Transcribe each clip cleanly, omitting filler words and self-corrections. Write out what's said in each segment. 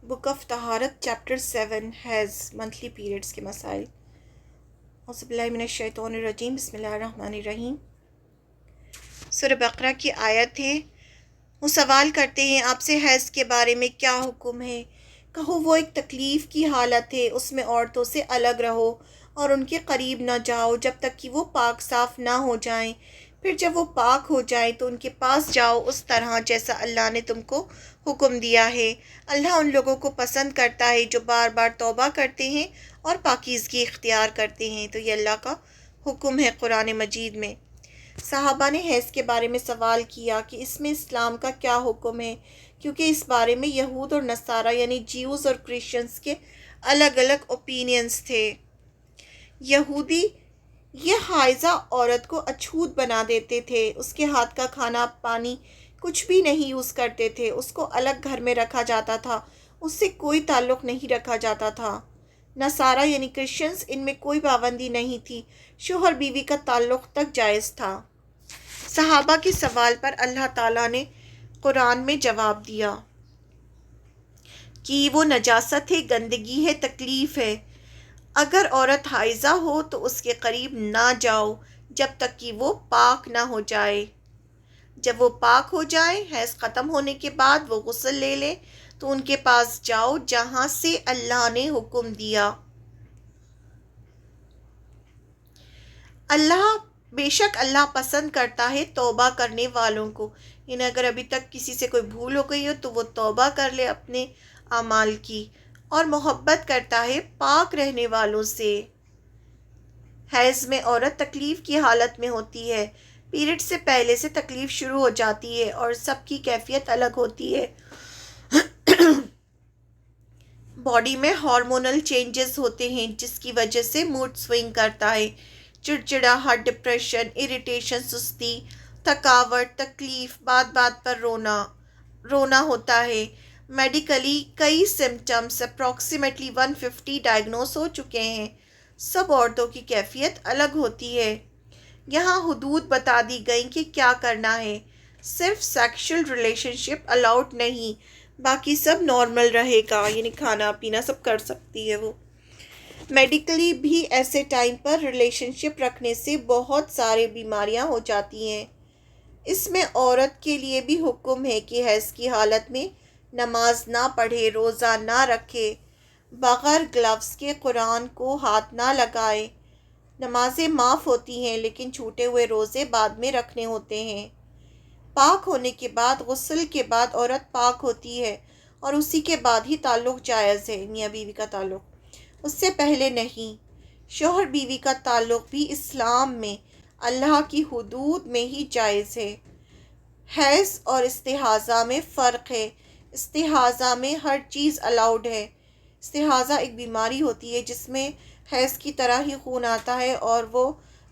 Book of طہارت chapter 7 حیض monthly periods کے مسائل۔ اعوذ باللہ من الشیطان الرجیم، بسم اللہ الرحمن الرحیم۔ سورہ بقرہ کی آیت ہے۔ وہ سوال کرتے ہیں آپ سے حیض کے بارے میں کیا حکم ہے؟ کہو وہ ایک تکلیف کی حالت ہے، اس میں عورتوں سے الگ رہو اور ان کے قریب نہ جاؤ جب تک کہ وہ پاک صاف نہ ہو جائیں، پھر جب وہ پاک ہو جائیں تو ان کے پاس جاؤ اس طرح جیسا اللہ نے تم کو حکم دیا ہے۔ اللہ ان لوگوں کو پسند کرتا ہے جو بار بار توبہ کرتے ہیں اور پاکیزگی اختیار کرتے ہیں۔ تو یہ اللہ کا حکم ہے قرآن مجید میں۔ صحابہ نے حیض کے بارے میں سوال کیا کہ اس میں اسلام کا کیا حکم ہے، کیونکہ اس بارے میں یہود اور نصارہ یعنی جیوز اور کرسچنز کے الگ الگ اوپینینز تھے۔ یہودی یہ حائضہ عورت کو اچھوت بنا دیتے تھے، اس کے ہاتھ کا کھانا پانی کچھ بھی نہیں یوز کرتے تھے، اس کو الگ گھر میں رکھا جاتا تھا، اس سے کوئی تعلق نہیں رکھا جاتا تھا۔ نصارہ یعنی کرسچنز، ان میں کوئی پابندی نہیں تھی، شوہر بیوی کا تعلق تک جائز تھا۔ صحابہ کے سوال پر اللہ تعالیٰ نے قرآن میں جواب دیا کہ وہ نجاست ہے، گندگی ہے، تکلیف ہے۔ اگر عورت حائضہ ہو تو اس کے قریب نہ جاؤ جب تک کہ وہ پاک نہ ہو جائے۔ جب وہ پاک ہو جائے، حیض ختم ہونے کے بعد وہ غسل لے لے تو ان کے پاس جاؤ جہاں سے اللہ نے حکم دیا۔ بے شک اللہ پسند کرتا ہے توبہ کرنے والوں کو۔ یعنی اگر ابھی تک کسی سے کوئی بھول ہو گئی ہو تو وہ توبہ کر لے اپنے اعمال کی، اور محبت کرتا ہے پاک رہنے والوں سے۔ حیض میں عورت تکلیف کی حالت میں ہوتی ہے، پیریڈ سے پہلے سے تکلیف شروع ہو جاتی ہے اور سب کی کیفیت الگ ہوتی ہے۔ باڈی میں ہارمونل چینجز ہوتے ہیں جس کی وجہ سے موڈ سوئنگ کرتا ہے، چڑچڑاہٹ، ڈپریشن، اریٹیشن، سستی، تھکاوٹ، تکلیف، بات بات پر رونا ہوتا ہے۔ میڈیکلی کئی سمٹمز اپروکسیمیٹلی 150 ڈائگنوز ہو چکے ہیں۔ سب عورتوں کی کیفیت الگ ہوتی ہے۔ یہاں حدود بتا دی گئیں کہ کیا کرنا ہے۔ صرف سیکشل ریلیشن شپ الاؤڈ نہیں، باقی سب نارمل رہے گا، یعنی کھانا پینا سب کر سکتی ہے وہ۔ میڈیکلی بھی ایسے ٹائم پر ریلیشن شپ رکھنے سے بہت سارے بیماریاں ہو جاتی ہیں۔ اس میں عورت کے لیے بھی حکم ہے کہ حیض کی حالت میں نماز نہ پڑھے، روزہ نہ رکھے، بغیر گلوز کے قرآن کو ہاتھ نہ لگائے۔ نمازیں معاف ہوتی ہیں لیکن چھوٹے ہوئے روزے بعد میں رکھنے ہوتے ہیں۔ پاک ہونے کے بعد، غسل کے بعد عورت پاک ہوتی ہے اور اسی کے بعد ہی تعلق جائز ہے، میاں بیوی کا تعلق، اس سے پہلے نہیں۔ شوہر بیوی کا تعلق بھی اسلام میں اللہ کی حدود میں ہی جائز ہے۔ حیض اور استحاضہ میں فرق ہے۔ استحاضہ میں ہر چیز الاؤڈ ہے۔ استحاضہ ایک بیماری ہوتی ہے جس میں حیض کی طرح ہی خون آتا ہے، اور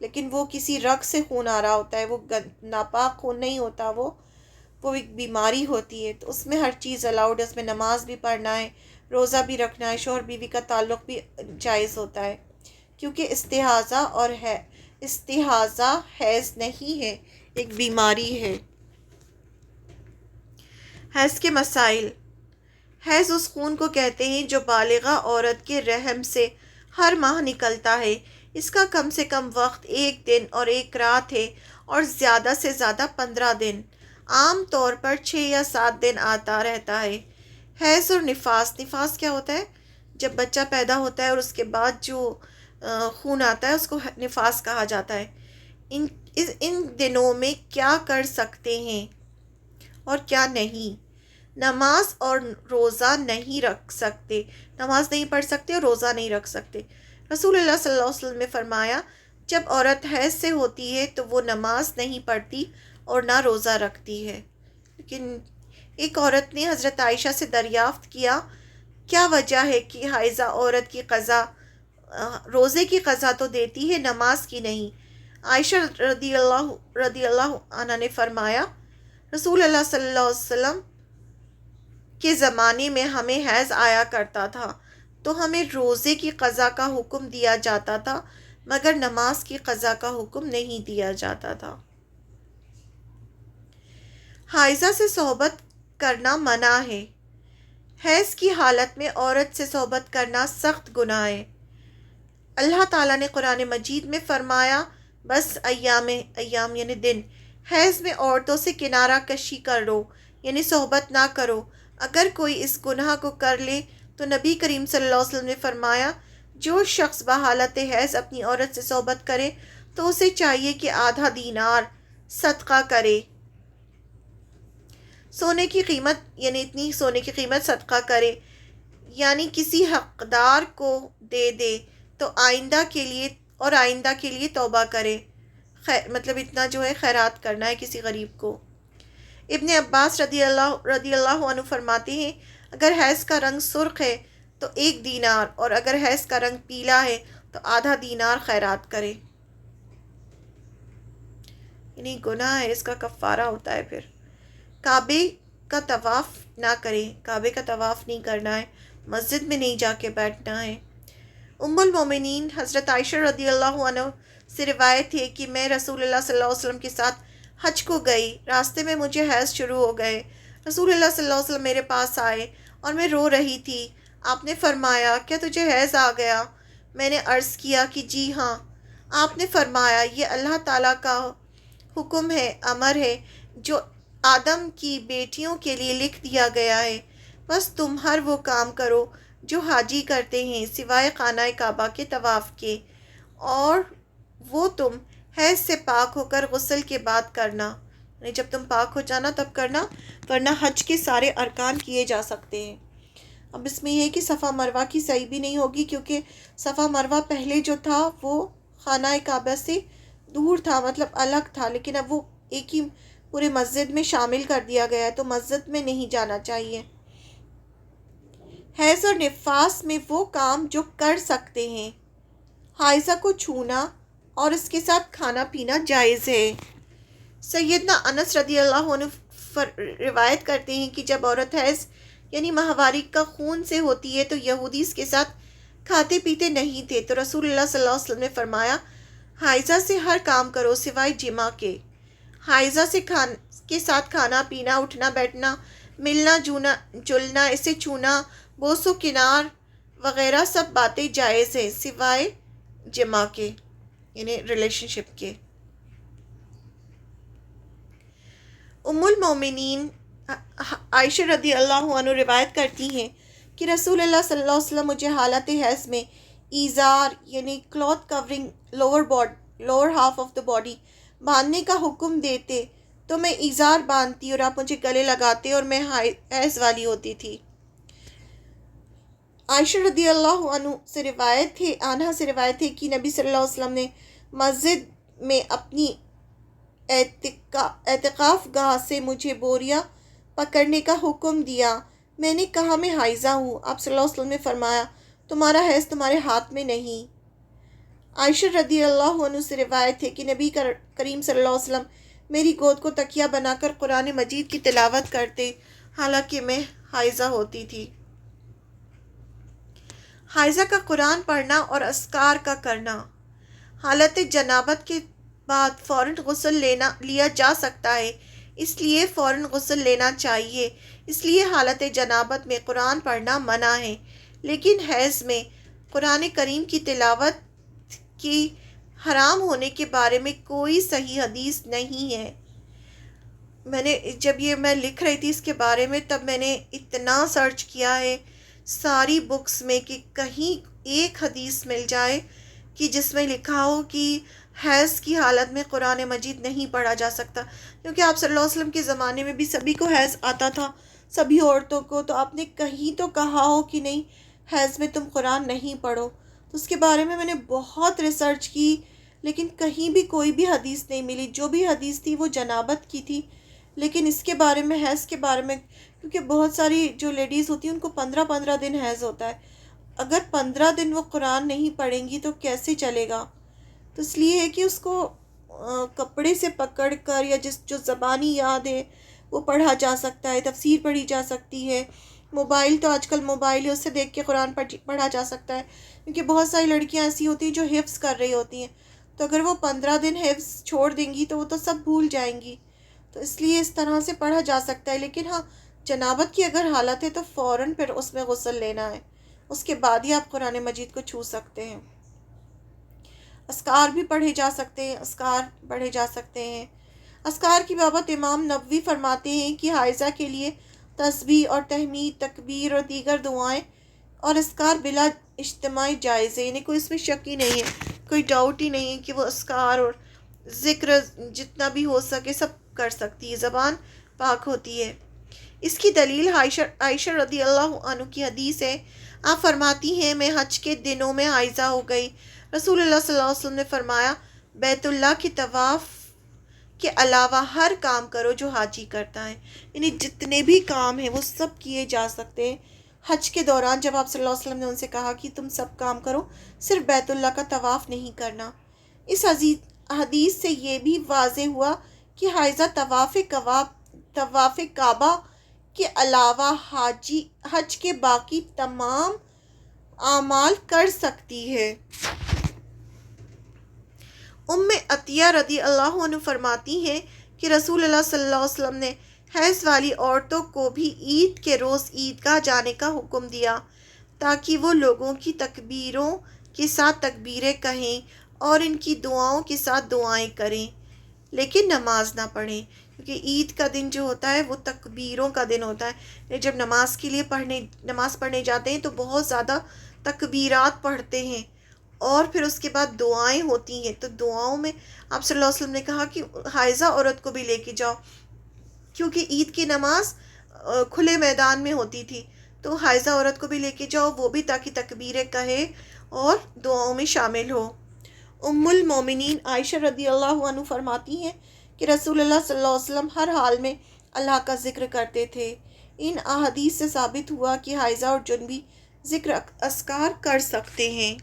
لیکن وہ کسی رگ سے خون آ رہا ہوتا ہے، وہ ناپاک خون نہیں ہوتا، وہ ایک بیماری ہوتی ہے۔ تو اس میں ہر چیز الاؤڈ ہے، اس میں نماز بھی پڑھنا ہے، روزہ بھی رکھنا ہے، شوہر بیوی کا تعلق بھی جائز ہوتا ہے، کیونکہ استحاضہ حیض نہیں ہے، ایک بیماری ہے۔ حیض کے مسائل۔ حیض اس خون کو کہتے ہیں جو بالغہ عورت کے رحم سے ہر ماہ نکلتا ہے۔ اس کا کم سے کم وقت 1 دن اور 1 رات ہے اور زیادہ سے زیادہ 15 دن، عام طور پر 6 یا 7 دن آتا رہتا ہے۔ حیض اور نفاس۔ نفاس کیا ہوتا ہے؟ جب بچہ پیدا ہوتا ہے اور اس کے بعد جو خون آتا ہے اس کو نفاس کہا جاتا ہے۔ ان دنوں میں کیا کر سکتے ہیں اور کیا نہیں؟ نماز اور روزہ نہیں رکھ سکتے، نماز نہیں پڑھ سکتے اور روزہ نہیں رکھ سکتے۔ رسول اللہ صلی اللہ علیہ وسلم نے فرمایا جب عورت حیض سے ہوتی ہے تو وہ نماز نہیں پڑھتی اور نہ روزہ رکھتی ہے۔ لیکن ایک عورت نے حضرت عائشہ سے دریافت کیا وجہ ہے کہ حائضہ عورت کی قضا روزے کی قضا تو دیتی ہے، نماز کی نہیں؟ عائشہ رضی اللہ عنہ نے فرمایا رسول اللہ صلی اللہ علیہ وسلم کے زمانے میں ہمیں حیض آیا کرتا تھا تو ہمیں روزے کی قضا کا حکم دیا جاتا تھا، مگر نماز کی قضا کا حکم نہیں دیا جاتا تھا۔ حائضہ سے صحبت کرنا منع ہے۔ حیض کی حالت میں عورت سے صحبت کرنا سخت گناہ ہے۔ اللہ تعالیٰ نے قرآن مجید میں فرمایا بس ایام یعنی دن حیض میں عورتوں سے کنارہ کشی کر لو، یعنی صحبت نہ کرو۔ اگر کوئی اس گناہ کو کر لے تو نبی کریم صلی اللہ علیہ وسلم نے فرمایا جو شخص بحالت حیض اپنی عورت سے صحبت کرے تو اسے چاہیے کہ آدھا دینار صدقہ کرے، سونے کی قیمت، یعنی اتنی سونے کی قیمت صدقہ کرے، یعنی کسی حقدار کو دے دے تو آئندہ کے لیے توبہ کرے، مطلب اتنا جو ہے خیرات کرنا ہے کسی غریب کو۔ ابن عباس رضی اللہ عنہ فرماتے ہیں اگر حیض کا رنگ سرخ ہے تو 1 دینار، اور اگر حیض کا رنگ پیلا ہے تو آدھا دینار خیرات کرے۔ یعنی گناہ ہے، اس کا کفارہ ہوتا ہے۔ پھر کعبے کا طواف نہ کریں، کعبے کا طواف نہیں کرنا ہے، مسجد میں نہیں جا کے بیٹھنا ہے۔ ام المومنین حضرت عائشہ رضی اللہ عنہ سے روایت ہے کہ میں رسول اللہ صلی اللہ علیہ وسلم کے ساتھ حج کو گئی، راستے میں مجھے حیض شروع ہو گئے، رسول اللہ صلی اللہ علیہ وسلم میرے پاس آئے اور میں رو رہی تھی۔ آپ نے فرمایا کیا تجھے حیض آ گیا؟ میں نے عرض کیا کہ جی ہاں۔ آپ نے فرمایا یہ اللہ تعالیٰ کا حکم ہے، امر ہے جو آدم کی بیٹیوں کے لیے لکھ دیا گیا ہے، بس تم ہر وہ کام کرو جو حاجی کرتے ہیں سوائے خانہ کعبہ کے طواف کے، اور وہ تم حیض سے پاک ہو کر غسل کے بعد کرنا، یعنی جب تم پاک ہو جانا تب کرنا، ورنہ حج کے سارے ارکان کیے جا سکتے ہیں۔ اب اس میں یہ ہے کہ صفا مروہ کی صحیح بھی نہیں ہوگی، کیونکہ صفا مروہ پہلے جو تھا وہ خانہ کعبہ سے دور تھا، مطلب الگ تھا، لیکن اب وہ ایک ہی پورے مسجد میں شامل کر دیا گیا ہے، تو مسجد میں نہیں جانا چاہیے۔ حیض اور نفاس میں وہ کام جو کر سکتے ہیں، حائضہ کو چھونا اور اس کے ساتھ کھانا پینا جائز ہے۔ سیدنا انس رضی اللہ عنہ روایت کرتے ہیں کہ جب عورت حیض یعنی ماہواری کا خون سے ہوتی ہے تو یہودی اس کے ساتھ کھاتے پیتے نہیں تھے، تو رسول اللہ صلی اللہ علیہ وسلم نے فرمایا حائضہ سے ہر کام کرو سوائے جمع کے۔ حائضہ کے ساتھ کھانا پینا، اٹھنا بیٹھنا، ملنا جلنا، اسے چھونا، بوس و کنار وغیرہ سب باتیں جائز ہیں سوائے جمع کے، یعنی ریلیشن شپ کے۔ ام المومنین عائشہ رضی اللہ عنہ روایت کرتی ہیں کہ رسول اللہ صلی اللہ علیہ وسلم مجھے حالت حیض میں ایزار یعنی cloth covering lower half of the body باندھنے کا حکم دیتے تو میں ایزار باندھتی اور آپ مجھے گلے لگاتے اور میں حیض والی ہوتی تھی۔ عائشہ رضی اللہ عنہ سے روایت ہے کہ نبی صلی اللہ علیہ وسلم نے مسجد میں اپنی اعتکاف گاہ سے مجھے بوریا پکڑنے کا حکم دیا۔ میں نے کہا میں حائضہ ہوں۔ آپ صلی اللہ علیہ وسلم نے فرمایا تمہارا حیض تمہارے ہاتھ میں نہیں۔ عائشہ رضی اللہ عنہ سے روایت ہے کہ نبی کریم صلی اللہ علیہ وسلم میری گود کو تکیہ بنا کر قرآن مجید کی تلاوت کرتے حالانکہ میں حائضہ ہوتی تھی۔ حائضہ کا قرآن پڑھنا اور اذکار کا کرنا۔ حالت جنابت کے بعد فوراً غسل لیا جا سکتا ہے، اس لیے فوراً غسل لینا چاہیے، اس لیے حالت جنابت میں قرآن پڑھنا منع ہے، لیکن حیض میں قرآن کریم کی تلاوت کی حرام ہونے کے بارے میں کوئی صحیح حدیث نہیں ہے۔ جب میں لکھ رہی تھی اس کے بارے میں تب میں نے اتنا سرچ کیا ہے ساری بکس میں کہ کہیں ایک حدیث مل جائے کہ جس میں لکھا ہو کہ حیض کی حالت میں قرآن مجید نہیں پڑھا جا سکتا، کیونکہ آپ صلی اللہ علیہ وسلم کے زمانے میں بھی سبھی کو حیض آتا تھا، سبھی عورتوں کو، تو آپ نے کہیں تو کہا ہو کہ نہیں حیض میں تم قرآن نہیں پڑھو۔ تو اس کے بارے میں نے بہت ریسرچ کی لیکن کہیں بھی کوئی بھی حدیث نہیں ملی، جو بھی حدیث تھی وہ جنابت کی تھی، لیکن اس کے بارے میں حیض کے بارے میں، کیونکہ بہت ساری جو لیڈیز ہوتی ہیں ان کو 15 دن حیض ہوتا ہے، اگر 15 دن وہ قرآن نہیں پڑھیں گی تو کیسے چلے گا؟ تو اس لیے ہے کہ اس کو کپڑے سے پکڑ کر یا جو زبانی یاد ہے وہ پڑھا جا سکتا ہے، تفسیر پڑھی جا سکتی ہے، موبائل تو آج کل موبائل ہے اس سے دیکھ کے قرآن پڑھا جا سکتا ہے، کیونکہ بہت ساری لڑکیاں ایسی ہوتی ہیں جو حفظ کر رہی ہوتی ہیں، تو اگر وہ 15 دن حفظ چھوڑ دیں گی تو وہ تو سب بھول جائیں گی، تو اس لیے اس طرح سے پڑھا جا سکتا ہے، لیکن ہاں جنابت کی اگر حالت ہے تو فوراً پھر اس میں غسل لینا ہے، اس کے بعد ہی آپ قرآن مجید کو چھو سکتے ہیں۔ اذکار بھی پڑھے جا سکتے ہیں، اذکار کی بابت امام نووی فرماتے ہیں کہ حائضہ کے لیے تسبیح اور تحمید، تکبیر اور دیگر دعائیں اور اذکار بلا اجتماعی جائز ہے، یعنی کوئی اس میں شک ہی نہیں ہے، کوئی ڈاؤٹ ہی نہیں ہے کہ وہ اذکار اور ذکر جتنا بھی ہو سکے سب کر سکتی ہے، زبان پاک ہوتی ہے۔ اس کی دلیل عائشہ رضی اللہ عنہ کی حدیث ہے۔ آپ فرماتی ہیں میں حج کے دنوں میں حائضہ ہو گئی، رسول اللہ صلی اللہ علیہ وسلم نے فرمایا بیت اللہ کے طواف کے علاوہ ہر کام کرو جو حاجی کرتا ہے، یعنی جتنے بھی کام ہیں وہ سب کیے جا سکتے ہیں حج کے دوران۔ جب آپ صلی اللہ علیہ وسلم نے ان سے کہا کہ تم سب کام کرو، صرف بیت اللہ کا طواف نہیں کرنا۔ اس حدیث سے یہ بھی واضح ہوا کہ حائضہ طواف کعبہ کے علاوہ حج کے باقی تمام اعمال کر سکتی ہے۔ ام عطیہ رضی اللہ عنہ فرماتی ہیں کہ رسول اللہ صلی اللہ علیہ وسلم نے حیض والی عورتوں کو بھی عید کے روز عیدگاہ جانے کا حکم دیا تاکہ وہ لوگوں کی تکبیروں کے ساتھ تکبیریں کہیں اور ان کی دعاؤں کے ساتھ دعائیں کریں، لیکن نماز نہ پڑھیں، کیونکہ عید کا دن جو ہوتا ہے وہ تکبیروں کا دن ہوتا ہے۔ جب نماز کے لیے نماز پڑھنے جاتے ہیں تو بہت زیادہ تکبیرات پڑھتے ہیں اور پھر اس کے بعد دعائیں ہوتی ہیں، تو دعاؤں میں آپ صلی اللہ علیہ وسلم نے کہا کہ حائضہ عورت کو بھی لے کے جاؤ، کیونکہ عید کی نماز کھلے میدان میں ہوتی تھی، تو حائضہ عورت کو بھی لے کے جاؤ، وہ بھی تاکہ تکبیریں کہے اور دعاؤں میں شامل ہو۔ ام المومنین عائشہ رضی اللہ عنہ فرماتی ہیں کہ رسول اللہ صلی اللہ علیہ وسلم ہر حال میں اللہ کا ذکر کرتے تھے۔ ان احادیث سے ثابت ہوا کہ حائضہ اور جنبی ذکر اذکار کر سکتے ہیں۔